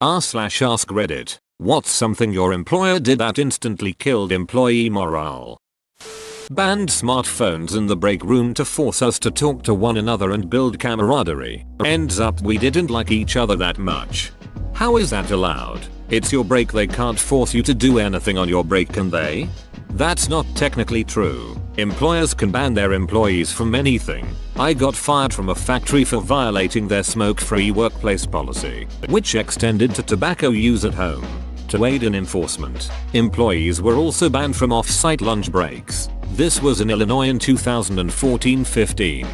r/ask Reddit. What's something your employer did that instantly killed employee morale? Banned smartphones in the break room to force us to talk to one another and build camaraderie. Ends up we didn't like each other that much. How is that allowed? It's your break, they can't force you to do anything on your break, can they? That's not technically true. Employers can ban their employees from anything. I got fired from a factory for violating their smoke-free workplace policy, which extended to tobacco use at home. To aid in enforcement, employees were also banned from off-site lunch breaks. This was in Illinois in 2014-15.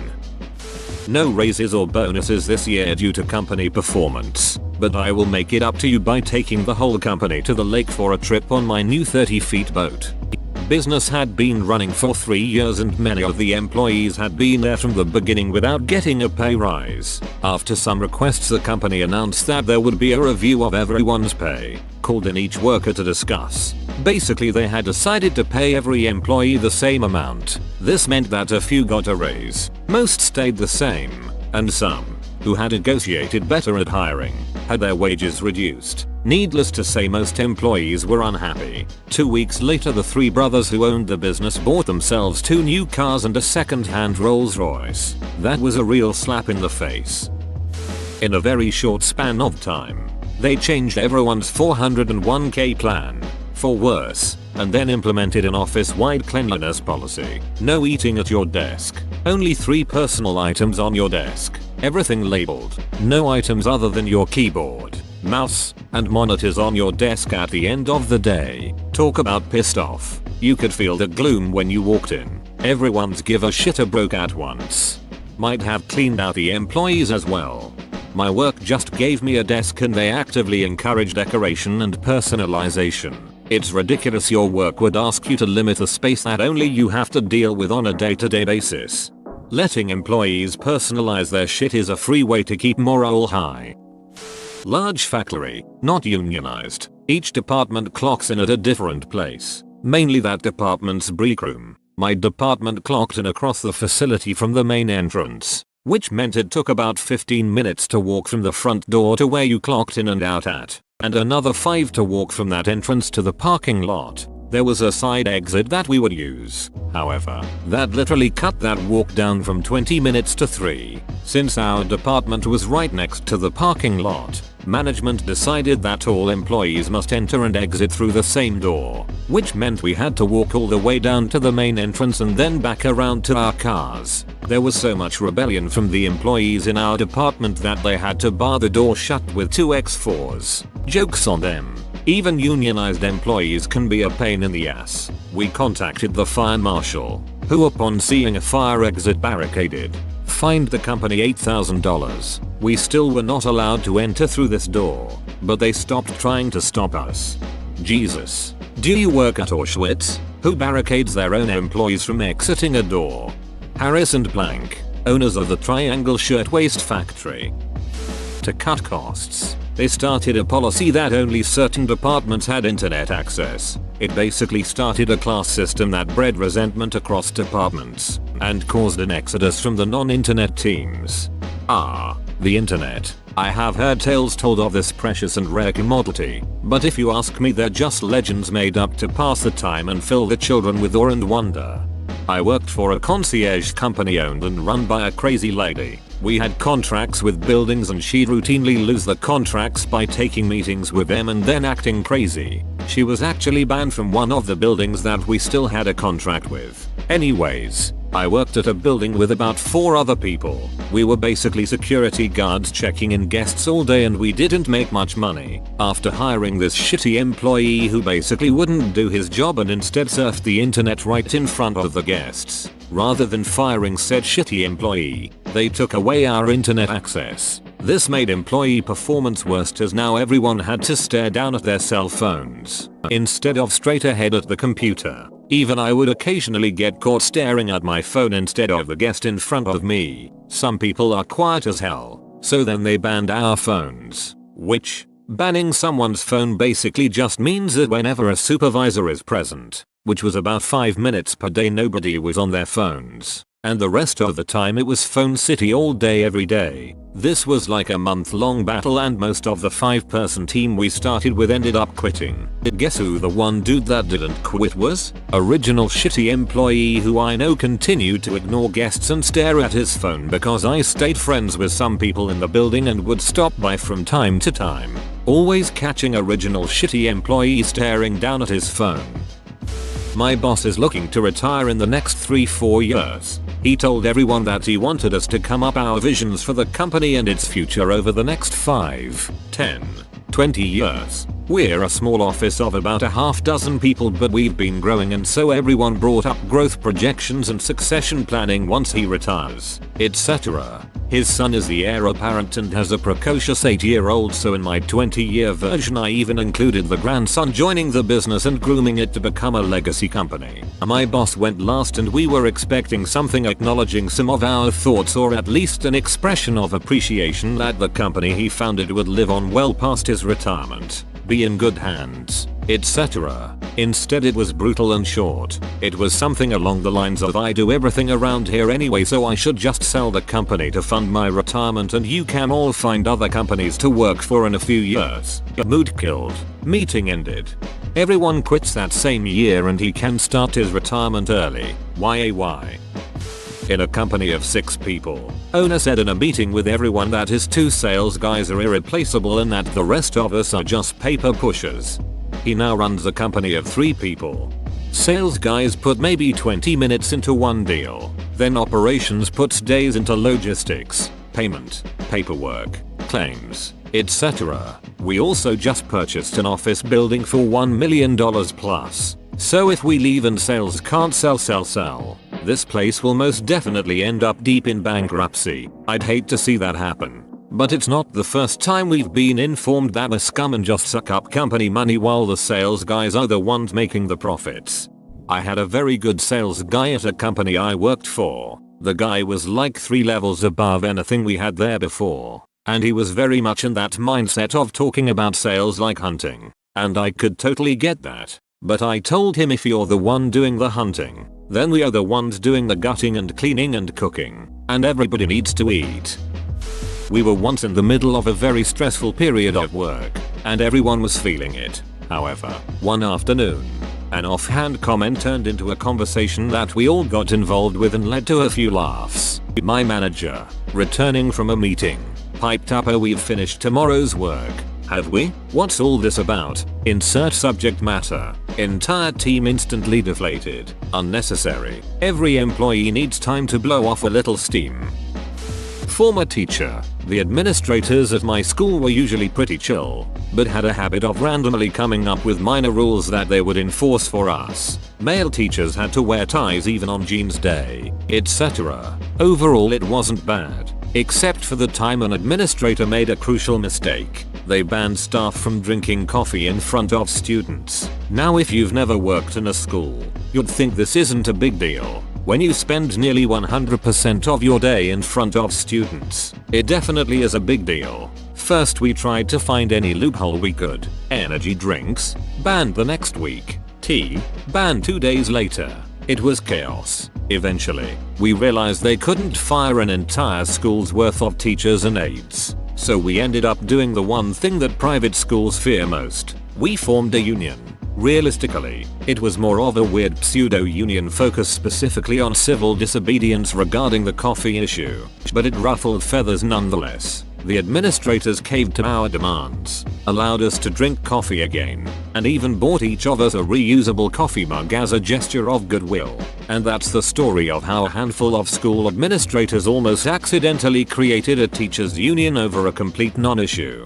No raises or bonuses this year due to company performance, but I will make it up to you by taking the whole company to the lake for a trip on my new 30-feet boat. Business had been running for 3 years and many of the employees had been there from the beginning without getting a pay rise. After some requests, the company announced that there would be a review of everyone's pay, called in each worker to discuss. Basically, they had decided to pay every employee the same amount. This meant that a few got a raise, most stayed the same, and some, who had negotiated better at hiring, had their wages reduced. Needless to say, most employees were unhappy. 2 weeks later, the three brothers who owned the business bought themselves 2 new cars and a second-hand Rolls-Royce. That was a real slap in the face. In a very short span of time, they changed everyone's 401k plan for worse, and then implemented an office-wide cleanliness policy. No eating at your desk. Only 3 personal items on your desk. Everything labeled. No items other than your keyboard, mouse, and monitors on your desk at the end of the day. Talk about pissed off. You could feel the gloom when you walked in. Everyone's give a shitter broke at once. Might have cleaned out the employees as well. My work just gave me a desk and they actively encourage decoration and personalization. It's ridiculous your work would ask you to limit the space that only you have to deal with on a day-to-day basis. Letting employees personalize their shit is a free way to keep morale high. Large factory, not unionized. Each department clocks in at a different place, mainly that department's break room. My department clocked in across the facility from the main entrance, which meant it took about 15 minutes to walk from the front door to where you clocked in and out at, and another 5 to walk from that entrance to the parking lot. There was a side exit that we would use, however, that literally cut that walk down from 20 minutes to 3. Since our department was right next to the parking lot, management decided that all employees must enter and exit through the same door, which meant we had to walk all the way down to the main entrance and then back around to our cars. There was so much rebellion from the employees in our department that they had to bar the door shut with 2 X4s. Jokes on them. Even unionized employees can be a pain in the ass. We contacted the fire marshal, who upon seeing a fire exit barricaded, fined the company $8,000. We still were not allowed to enter through this door, but they stopped trying to stop us. Jesus. Do you work at Auschwitz? Who barricades their own employees from exiting a door? Harris and Plank, owners of the Triangle Shirtwaist Factory. To cut costs, they started a policy that only certain departments had internet access. It basically started a class system that bred resentment across departments and caused an exodus from the non-internet teams. The internet. I have heard tales told of this precious and rare commodity, but if you ask me, they're just legends made up to pass the time and fill the children with awe and wonder. I worked for a concierge company owned and run by a crazy lady. We had contracts with buildings and she'd routinely lose the contracts by taking meetings with them and then acting crazy. She was actually banned from one of the buildings that we still had a contract with. Anyways, I worked at a building with about 4 other people. We were basically security guards checking in guests all day and we didn't make much money. After hiring this shitty employee who basically wouldn't do his job and instead surfed the internet right in front of the guests, rather than firing said shitty employee, they took away our internet access. This made employee performance worse as now everyone had to stare down at their cell phones instead of straight ahead at the computer. Even I would occasionally get caught staring at my phone instead of the guest in front of me. Some people are quiet as hell, so then they banned our phones. Which, banning someone's phone basically just means that whenever a supervisor is present, which was about 5 minutes per day, nobody was on their phones. and the rest of the time it was Phone City all day every day. This was like a month-long battle and most of the 5-person team we started with ended up quitting. Guess who the one dude that didn't quit was? Original shitty employee who I know continued to ignore guests and stare at his phone because I stayed friends with some people in the building and would stop by from time to time. Always catching original shitty employee staring down at his phone. My boss is looking to retire in the next 3-4 years. He told everyone that he wanted us to come up our visions for the company and its future over the next 5, 10, 20 years. We're a small office of about a half dozen people, but we've been growing, and so everyone brought up growth projections and succession planning once he retires, etc. His son is the heir apparent and has a precocious 8-year-old, so in my 20-year version I even included the grandson joining the business and grooming it to become a legacy company. My boss went last and we were expecting something acknowledging some of our thoughts, or at least an expression of appreciation that the company he founded would live on well past his retirement, be in good hands, etc. Instead it was brutal and short. It was something along the lines of, I do everything around here anyway, so I should just sell the company to fund my retirement and you can all find other companies to work for in a few years. Mood killed. Meeting ended. Everyone quits that same year and he can start his retirement early. Why? In a company of 6 people, owner said in a meeting with everyone that his 2 sales guys are irreplaceable and that the rest of us are just paper pushers. He now runs a company of 3 people. Sales guys put maybe 20 minutes into one deal. Then operations puts days into logistics, payment, paperwork, claims, etc. We also just purchased an office building for $1 million plus. So if we leave and sales can't sell, this place will most definitely end up deep in bankruptcy. I'd hate to see that happen. But it's not the first time we've been informed that the scum and just suck up company money while the sales guys are the ones making the profits. I had a very good sales guy at a company I worked for. The guy was like 3 levels above anything we had there before. And he was very much in that mindset of talking about sales like hunting. And I could totally get that. But I told him, if you're the one doing the hunting, then we are the ones doing the gutting and cleaning and cooking. And everybody needs to eat. We were once in the middle of a very stressful period of work, and everyone was feeling it. However, one afternoon, an offhand comment turned into a conversation that we all got involved with and led to a few laughs. My manager, returning from a meeting, piped up, "Oh, we've finished tomorrow's work." "Have we? What's all this about?" Insert subject matter. Entire team instantly deflated. Unnecessary. Every employee needs time to blow off a little steam. Former teacher. The administrators at my school were usually pretty chill, but had a habit of randomly coming up with minor rules that they would enforce for us. Male teachers had to wear ties even on Jeans Day, etc. Overall it wasn't bad, except for the time an administrator made a crucial mistake. They banned staff from drinking coffee in front of students. Now if you've never worked in a school, you'd think this isn't a big deal. When you spend nearly 100% of your day in front of students, it definitely is a big deal. First we tried to find any loophole we could. Energy drinks? Banned the next week. Tea? Banned 2 days later. It was chaos. Eventually, we realized they couldn't fire an entire school's worth of teachers and aides. So we ended up doing the one thing that private schools fear most. We formed a union. Realistically, it was more of a weird pseudo-union focused specifically on civil disobedience regarding the coffee issue, but it ruffled feathers nonetheless. The administrators caved to our demands, allowed us to drink coffee again, and even bought each of us a reusable coffee mug as a gesture of goodwill. And that's the story of how a handful of school administrators almost accidentally created a teachers' union over a complete non-issue.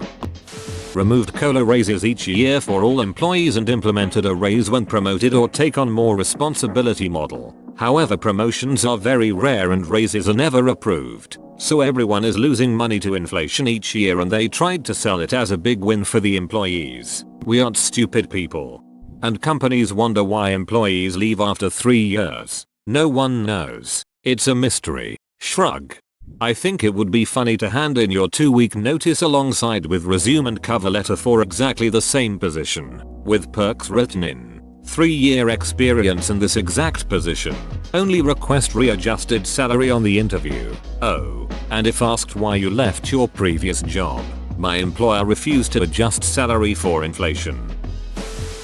Removed COLA raises each year for all employees and implemented a raise when promoted or take on more responsibility model. However, promotions are very rare and raises are never approved. So everyone is losing money to inflation each year, and they tried to sell it as a big win for the employees. We aren't stupid people. And companies wonder why employees leave after 3 years. No one knows. It's a mystery. Shrug. I think it would be funny to hand in your 2-week notice alongside with resume and cover letter for exactly the same position, with perks written in. 3-year experience in this exact position. Only request readjusted salary on the interview. Oh, and if asked why you left your previous job, my employer refused to adjust salary for inflation.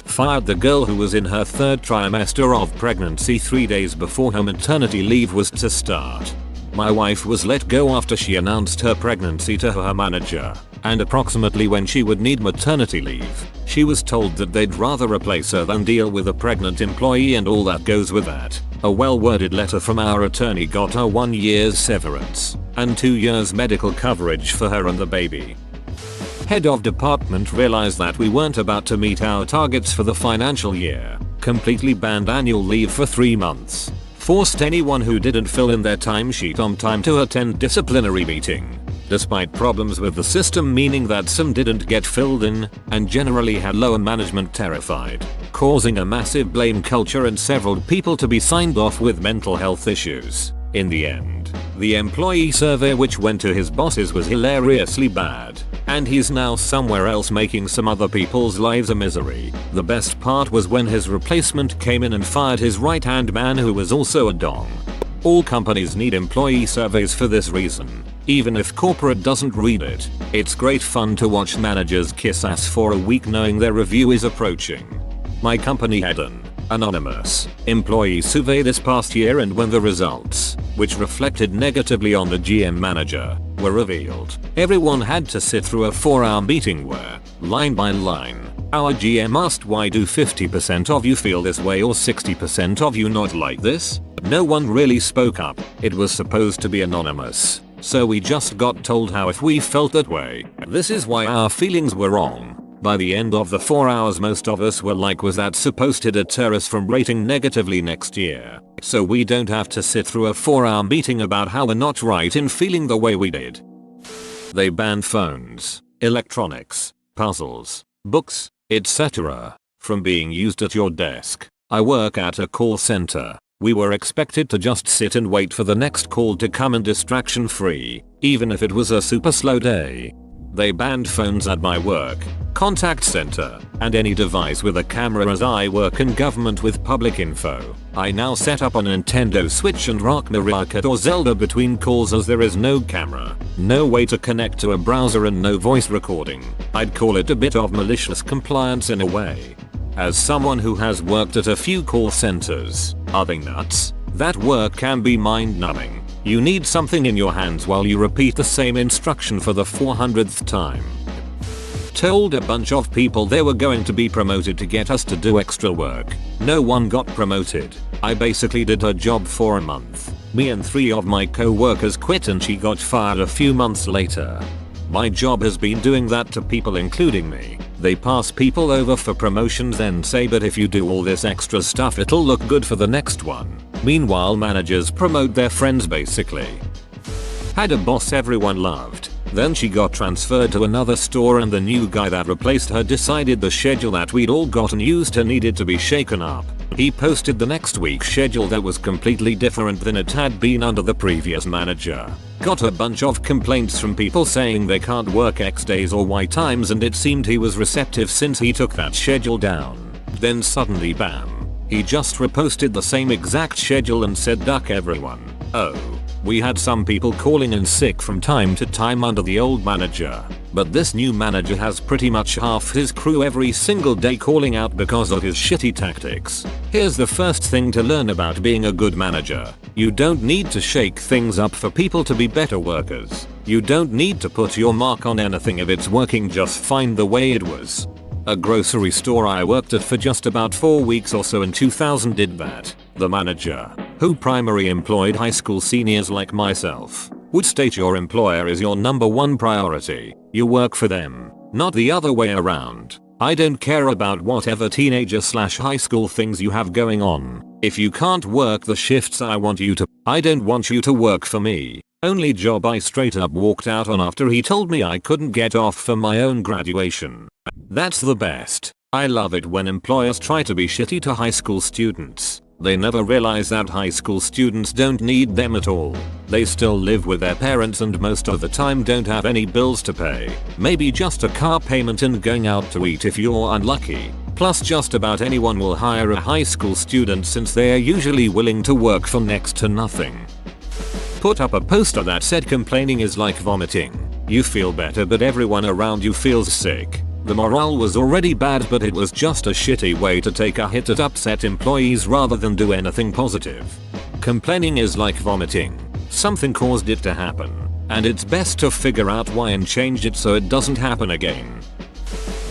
Fired the girl who was in her 3rd trimester of pregnancy 3 days before her maternity leave was to start. My wife was let go after she announced her pregnancy to her manager, and approximately when she would need maternity leave, she was told that they'd rather replace her than deal with a pregnant employee and all that goes with that. A well-worded letter from our attorney got her 1 year's severance and 2 years medical coverage for her and the baby. Head of department realized that we weren't about to meet our targets for the financial year, completely banned annual leave for 3 months, forced anyone who didn't fill in their timesheet on time to attend disciplinary meeting, despite problems with the system meaning that some didn't get filled in, and generally had lower management terrified, causing a massive blame culture and several people to be signed off with mental health issues. In the end, the employee survey which went to his bosses was hilariously bad, and he's now somewhere else making some other people's lives a misery. The best part was when his replacement came in and fired his right-hand man who was also a dong. All companies need employee surveys for this reason. Even if corporate doesn't read it, it's great fun to watch managers kiss ass for a week knowing their review is approaching. My company had an anonymous employee survey this past year, and when the results, which reflected negatively on the GM manager, were revealed, everyone had to sit through a 4-hour meeting where, line by line, our GM asked why do 50% of you feel this way or 60% of you not like this? No one really spoke up. It was supposed to be anonymous, so we just got told how if we felt that way. This is why our feelings were wrong. By the end of the 4 hours most of us were like, was that supposed to deter us from rating negatively next year? So we don't have to sit through a 4-hour meeting about how we're not right in feeling the way we did. They banned phones, electronics, puzzles, books, etc. from being used at your desk. I work at a call center. We were expected to just sit and wait for the next call to come and distraction free, even if it was a super slow day. They banned phones at my work, contact center, and any device with a camera as I work in government with public info. I now set up a Nintendo Switch and rock Mario Kart or Zelda between calls as there is no camera, no way to connect to a browser and no voice recording. I'd call it a bit of malicious compliance in a way. As someone who has worked at a few call centers, are they nuts? That work can be mind-numbing. You need something in your hands while you repeat the same instruction for the 400th time. Told a bunch of people they were going to be promoted to get us to do extra work. No one got promoted. I basically did her job for a month. Me and 3 of my co-workers quit and she got fired a few months later. My job has been doing that to people including me. They pass people over for promotions and say, but if you do all this extra stuff it'll look good for the next one. Meanwhile managers promote their friends basically. Had a boss everyone loved. Then she got transferred to another store and the new guy that replaced her decided the schedule that we'd all gotten used to needed to be shaken up. He posted the next week's schedule that was completely different than it had been under the previous manager. Got a bunch of complaints from people saying they can't work X days or Y times, and it seemed he was receptive since he took that schedule down. Then suddenly bam, he just reposted the same exact schedule and said duck everyone. Oh. We had some people calling in sick from time to time under the old manager, but this new manager has pretty much half his crew every single day calling out because of his shitty tactics. Here's the first thing to learn about being a good manager. You don't need to shake things up for people to be better workers. You don't need to put your mark on anything if it's working just fine the way it was. A grocery store I worked at for just about 4 weeks or so in 2000 did that. The manager, who primarily employed high school seniors like myself, would state your employer is your #1 priority. You work for them, not the other way around. I don't care about whatever teenager/high school things you have going on. If you can't work the shifts I want you to, I don't want you to work for me. Only job I straight up walked out on after he told me I couldn't get off for my own graduation. That's the best. I love it when employers try to be shitty to high school students. They never realize that high school students don't need them at all. They still live with their parents and most of the time don't have any bills to pay. Maybe just a car payment and going out to eat if you're unlucky. Plus just about anyone will hire a high school student since they are usually willing to work for next to nothing. Put up a poster that said complaining is like vomiting. You feel better but everyone around you feels sick. The morale was already bad but it was just a shitty way to take a hit at upset employees rather than do anything positive. Complaining is like vomiting. Something caused it to happen. And it's best to figure out why and change it so it doesn't happen again.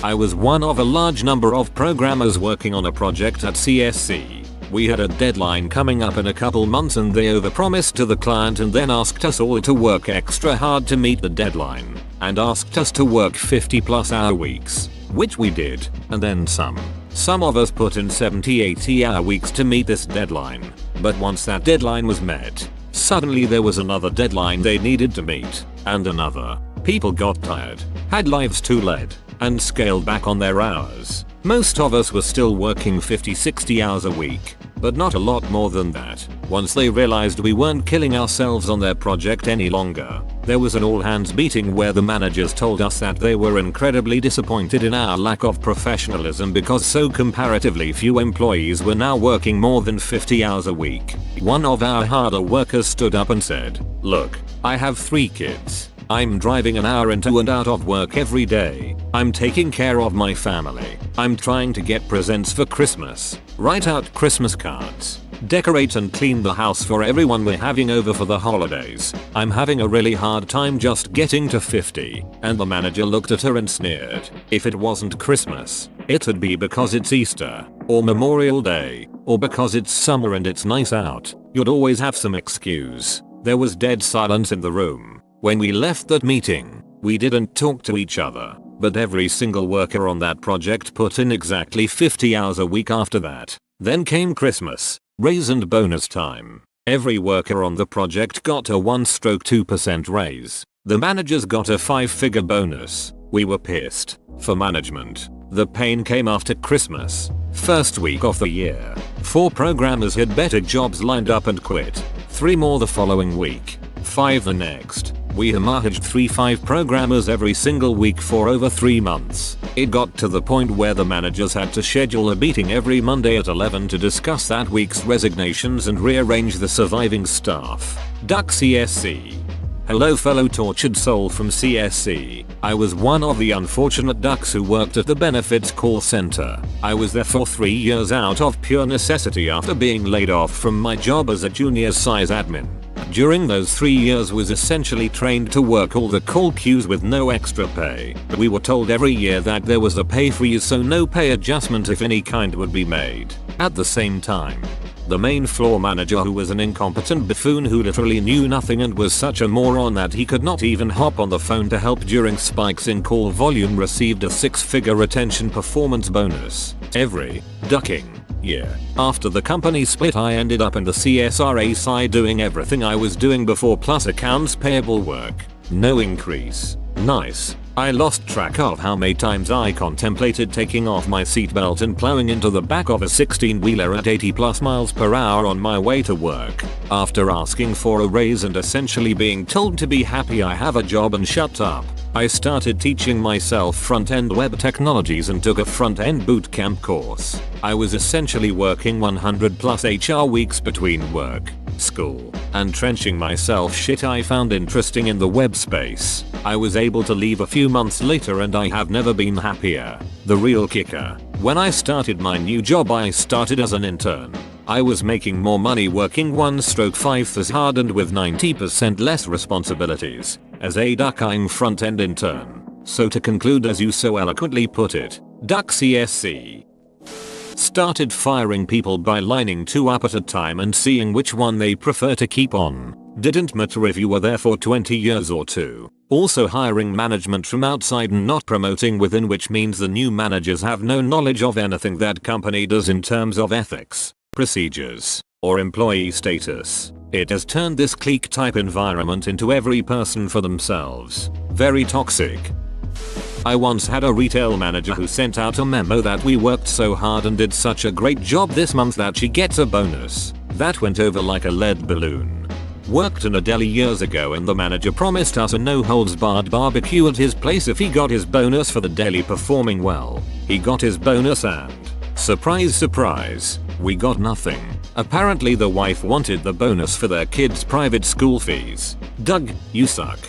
I was one of a large number of programmers working on a project at CSC. We had a deadline coming up in a couple months and they overpromised to the client and then asked us all to work extra hard to meet the deadline. And asked us to work 50+ hour weeks. Which we did, and then some. Some of us put in 70-80 hour weeks to meet this deadline. But once that deadline was met, suddenly there was another deadline they needed to meet. And another. People got tired, had lives to lead, and scaled back on their hours. Most of us were still working 50-60 hours a week, but not a lot more than that. Once they realized we weren't killing ourselves on their project any longer, there was an all hands meeting where the managers told us that they were incredibly disappointed in our lack of professionalism because so comparatively few employees were now working more than 50 hours a week. One of our harder workers stood up and said, "Look, I have 3 kids. I'm driving an hour into and out of work every day. I'm taking care of my family. I'm trying to get presents for Christmas, write out Christmas cards, decorate and clean the house for everyone we're having over for the holidays. I'm having a really hard time just getting to 50. And the manager looked at her and sneered. If it wasn't Christmas, it'd be because it's Easter, or Memorial Day, or because it's summer and it's nice out. You'd always have some excuse. There was dead silence in the room. When we left that meeting, we didn't talk to each other, but every single worker on that project put in exactly 50 hours a week after that. Then came Christmas, raise and bonus time. Every worker on the project got a 1/2% raise. The managers got a 5-figure bonus. We were pissed. For management, the pain came after Christmas. First week of the year, 4 programmers had better jobs lined up and quit. 3 more the following week. 5 the next. We managed 3-5 programmers every single week for over 3 months. It got to the point where the managers had to schedule a meeting every Monday at 11 to discuss that week's resignations and rearrange the surviving staff. Duck CSC. Hello fellow tortured soul from CSC. I was one of the unfortunate ducks who worked at the benefits call center. I was there for 3 years out of pure necessity after being laid off from my job as a junior size admin. During those 3 years was essentially trained to work all the call queues with no extra pay. We were told every year that there was a pay freeze so no pay adjustment if any kind would be made. At the same time, the main floor manager, who was an incompetent buffoon who literally knew nothing and was such a moron that he could not even hop on the phone to help during spikes in call volume, received a 6-figure retention performance bonus every ducking year. After the company split, I ended up in the CSRA side doing everything I was doing before plus accounts payable work. No increase. Nice. I lost track of how many times I contemplated taking off my seatbelt and plowing into the back of a 16-wheeler at 80+ miles per hour on my way to work. After asking for a raise and essentially being told to be happy I have a job and shut up, I started teaching myself front-end web technologies and took a front-end bootcamp course. I was essentially working 100+ HR weeks between work, school, and trenching myself shit I found interesting in the web space. I was able to leave a few months later and I have never been happier. The real kicker: when I started my new job, I started as an intern. I was making more money working 1/5 as hard and with 90% less responsibilities as a duck-ing front-end intern. So to conclude, as you so eloquently put it, Duck CSC started firing people by lining 2 up at a time and seeing which one they prefer to keep on. Didn't matter if you were there for 20 years or 2. Also hiring management from outside and not promoting within, which means the new managers have no knowledge of anything that company does in terms of ethics, procedures, or employee status. It has turned this clique type environment into every person for themselves. Very toxic. I once had a retail manager who sent out a memo that we worked so hard and did such a great job this month that she gets a bonus. That went over like a lead balloon. Worked in a deli years ago and the manager promised us a no-holds-barred barbecue at his place if he got his bonus for the deli performing well. He got his bonus and, surprise surprise, we got nothing. Apparently the wife wanted the bonus for their kids' private school fees. Doug, you suck.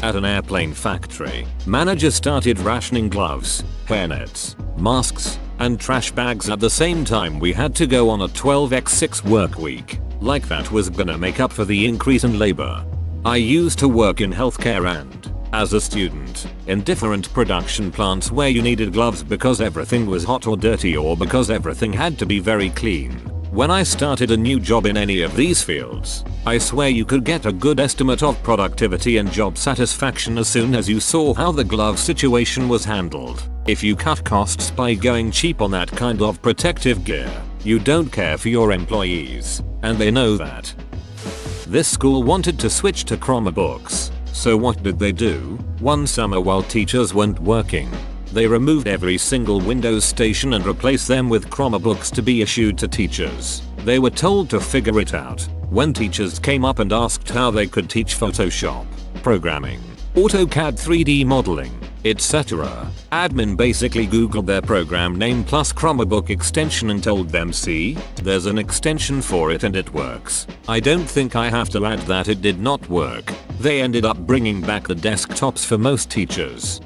At an airplane factory, managers started rationing gloves, hairnets, masks, and trash bags at the same time. We had to go on a 12x6 work week. Like that was gonna make up for the increase in labor. I used to work in healthcare and, as a student, in different production plants where you needed gloves because everything was hot or dirty or because everything had to be very clean. When I started a new job in any of these fields, I swear you could get a good estimate of productivity and job satisfaction as soon as you saw how the glove situation was handled. If you cut costs by going cheap on that kind of protective gear, you don't care for your employees, and they know that. This school wanted to switch to Chromebooks, so what did they do? One summer while teachers weren't working, they removed every single Windows station and replaced them with Chromebooks to be issued to teachers. They were told to figure it out. When teachers came up and asked how they could teach Photoshop, programming, AutoCAD 3D modeling, etc., admin basically googled their program name plus Chromebook extension and told them, see, there's an extension for it and it works. I don't think I have to add that it did not work. They ended up bringing back the desktops for most teachers.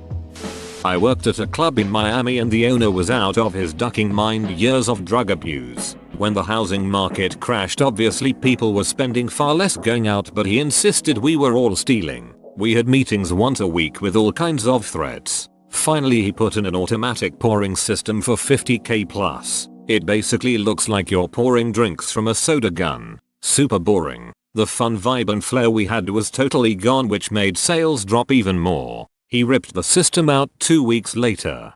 I worked at a club in Miami and the owner was out of his ducking mind, years of drug abuse. When the housing market crashed, obviously people were spending far less going out, but he insisted we were all stealing. We had meetings once a week with all kinds of threats. Finally he put in an automatic pouring system for $50K plus. It basically looks like you're pouring drinks from a soda gun. Super boring. The fun vibe and flair we had was totally gone, which made sales drop even more. He ripped the system out 2 weeks later.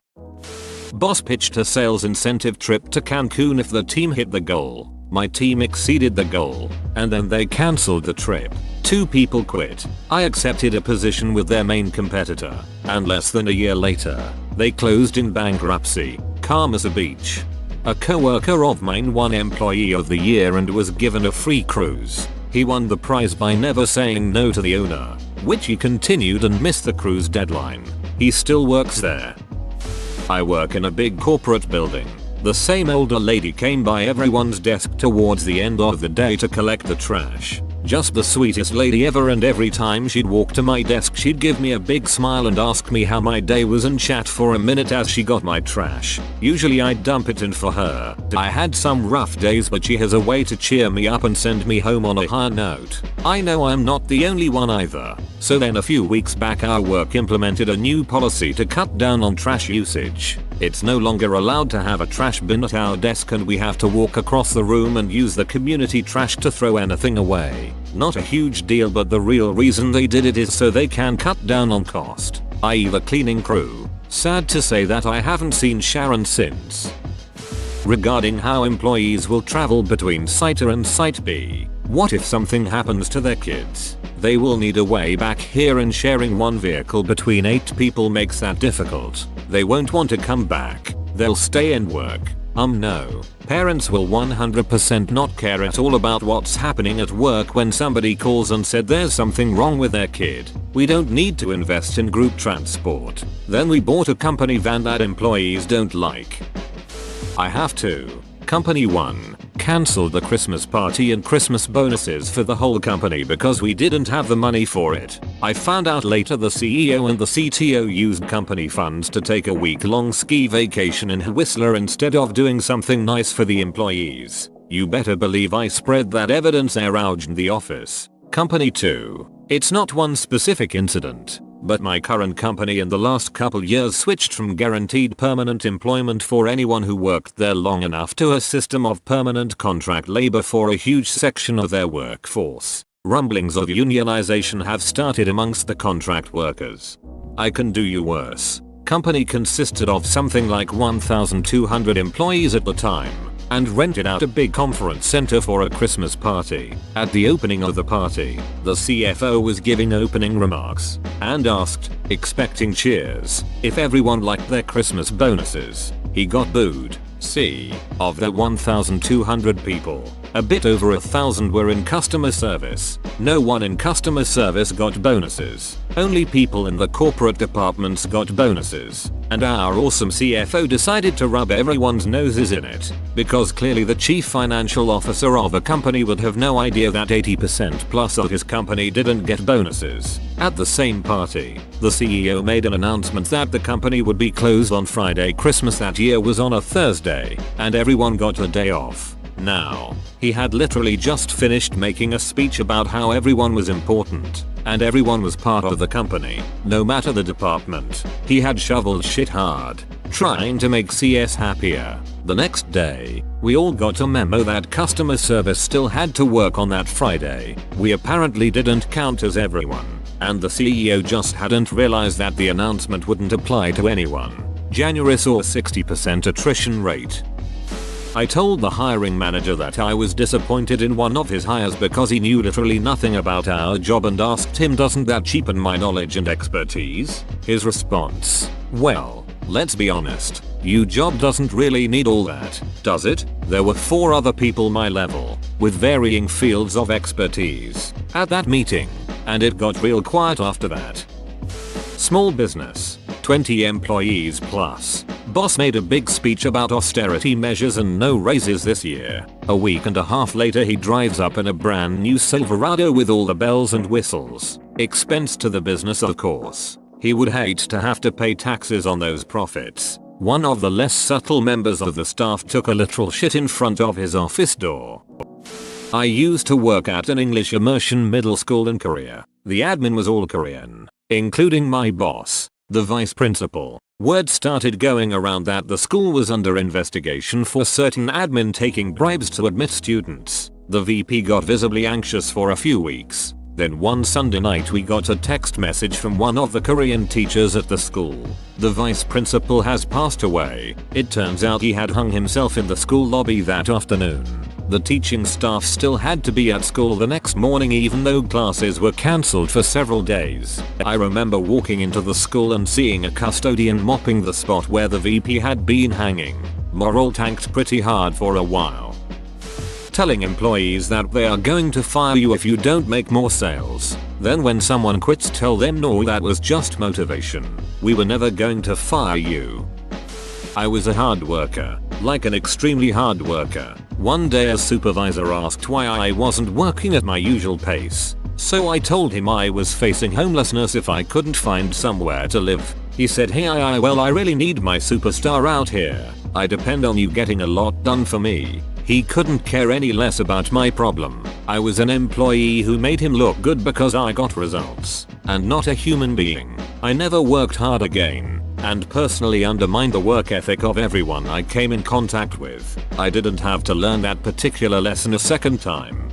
Boss pitched a sales incentive trip to Cancun if the team hit the goal. My team exceeded the goal, and then they cancelled the trip. 2 people quit. I accepted a position with their main competitor, and less than a year later, they closed in bankruptcy. Calm as a beach. A coworker of mine won Employee of the Year and was given a free cruise. He won the prize by never saying no to the owner, which he continued and missed the cruise deadline. He still works there. I work in a big corporate building. The same older lady came by everyone's desk towards the end of the day to collect the trash. Just the sweetest lady ever, and every time she'd walk to my desk she'd give me a big smile and ask me how my day was and chat for a minute as she got my trash. Usually I'd dump it in for her. I had some rough days, but she has a way to cheer me up and send me home on a higher note. I know I'm not the only one either. So then a few weeks back our work implemented a new policy to cut down on trash usage. It's no longer allowed to have a trash bin at our desk and we have to walk across the room and use the community trash to throw anything away. Not a huge deal, but the real reason they did it is so they can cut down on cost, i.e. the cleaning crew. Sad to say that I haven't seen Sharon since. Regarding how employees will travel between Site A and Site B, what if something happens to their kids? They will need a way back here, and sharing one vehicle between 8 people makes that difficult. They won't want to come back. They'll stay and work. No. Parents will 100% not care at all about what's happening at work when somebody calls and said there's something wrong with their kid. We don't need to invest in group transport. Then we bought a company van that employees don't like. I have to. Company 1 cancelled the Christmas party and Christmas bonuses for the whole company because we didn't have the money for it. I found out later the CEO and the CTO used company funds to take a week-long ski vacation in Whistler instead of doing something nice for the employees. You better believe I spread that evidence around the office. Company 2. It's not one specific incident, but my current company in the last couple years switched from guaranteed permanent employment for anyone who worked there long enough to a system of permanent contract labor for a huge section of their workforce. Rumblings of unionization have started amongst the contract workers. I can do you worse. Company consisted of something like 1,200 employees at the time, and rented out a big conference center for a Christmas party. At the opening of the party, the CFO was giving opening remarks and asked, expecting cheers, if everyone liked their Christmas bonuses. He got booed. Of the 1,200 people, A bit over 1,000 were in customer service. No one in customer service got bonuses. Only people in the corporate departments got bonuses. And our awesome CFO decided to rub everyone's noses in it. Because clearly the chief financial officer of a company would have no idea that 80% plus of his company didn't get bonuses. At the same party, the CEO made an announcement that the company would be closed on Friday. Christmas that year was on a Thursday, and everyone got a day off. Now, he had literally just finished making a speech about how everyone was important, and everyone was part of the company, no matter the department. He had shoveled shit hard, trying to make CS happier. The next day, we all got a memo that customer service still had to work on that Friday. We apparently didn't count as everyone, and the CEO just hadn't realized that the announcement wouldn't apply to anyone. January saw a 60% attrition rate. I told the hiring manager that I was disappointed in one of his hires because he knew literally nothing about our job and asked him, doesn't that cheapen my knowledge and expertise? His response, well, let's be honest, your job doesn't really need all that, does it? There were 4 other people my level, with varying fields of expertise, at that meeting, and it got real quiet after that. Small business, 20 employees plus. Boss made a big speech about austerity measures and no raises this year. A week and a half later he drives up in a brand new Silverado with all the bells and whistles. Expense to the business, of course. He would hate to have to pay taxes on those profits. One of the less subtle members of the staff took a literal shit in front of his office door. I used to work at an English immersion middle school in Korea. The admin was all Korean, including my boss, the vice principal. Word started going around that the school was under investigation for certain admin taking bribes to admit students. The VP got visibly anxious for a few weeks. Then one Sunday night we got a text message from one of the Korean teachers at the school. The vice principal has passed away. It turns out he had hung himself in the school lobby that afternoon. The teaching staff still had to be at school the next morning even though classes were cancelled for several days. I remember walking into the school and seeing a custodian mopping the spot where the VP had been hanging. Morale tanked pretty hard for a while. Telling employees that they are going to fire you if you don't make more sales. Then when someone quits, tell them no, that was just motivation. We were never going to fire you. I was a hard worker, like an extremely hard worker. One day a supervisor asked why I wasn't working at my usual pace. So I told him I was facing homelessness if I couldn't find somewhere to live. He said, hey well I really need my superstar out here. I depend on you getting a lot done for me. He couldn't care any less about my problem. I was an employee who made him look good because I got results, and not a human being. I never worked hard again, and personally undermined the work ethic of everyone I came in contact with. I didn't have to learn that particular lesson a second time.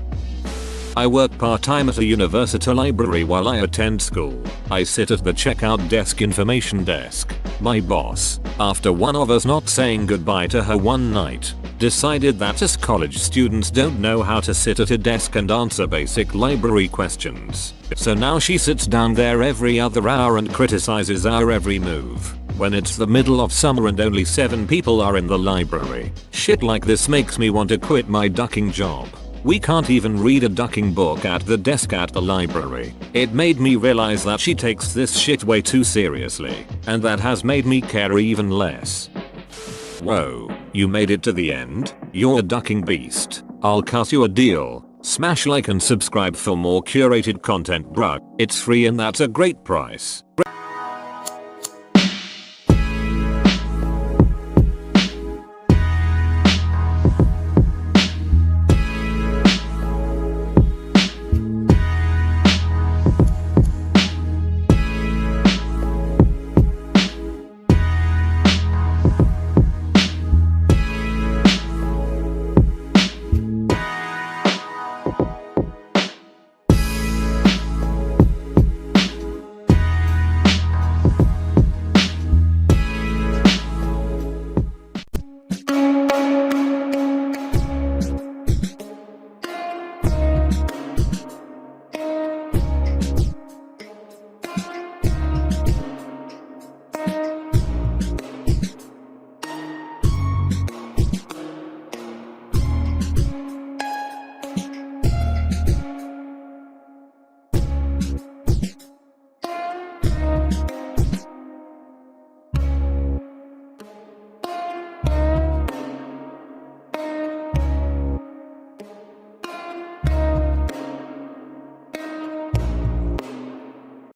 I work part-time at a university library while I attend school. I sit at the checkout desk information desk. My boss, after one of us not saying goodbye to her one night, decided that us college students don't know how to sit at a desk and answer basic library questions. So now she sits down there every other hour and criticizes our every move. When it's the middle of summer and only 7 people are in the library. Shit like this makes me want to quit my ducking job. We can't even read a ducking book at the desk at the library. It made me realize that she takes this shit way too seriously, and that has made me care even less. Whoa, you made it to the end? You're a ducking beast. I'll cut you a deal. Smash like and subscribe for more curated content, bruh. It's free and that's a great price.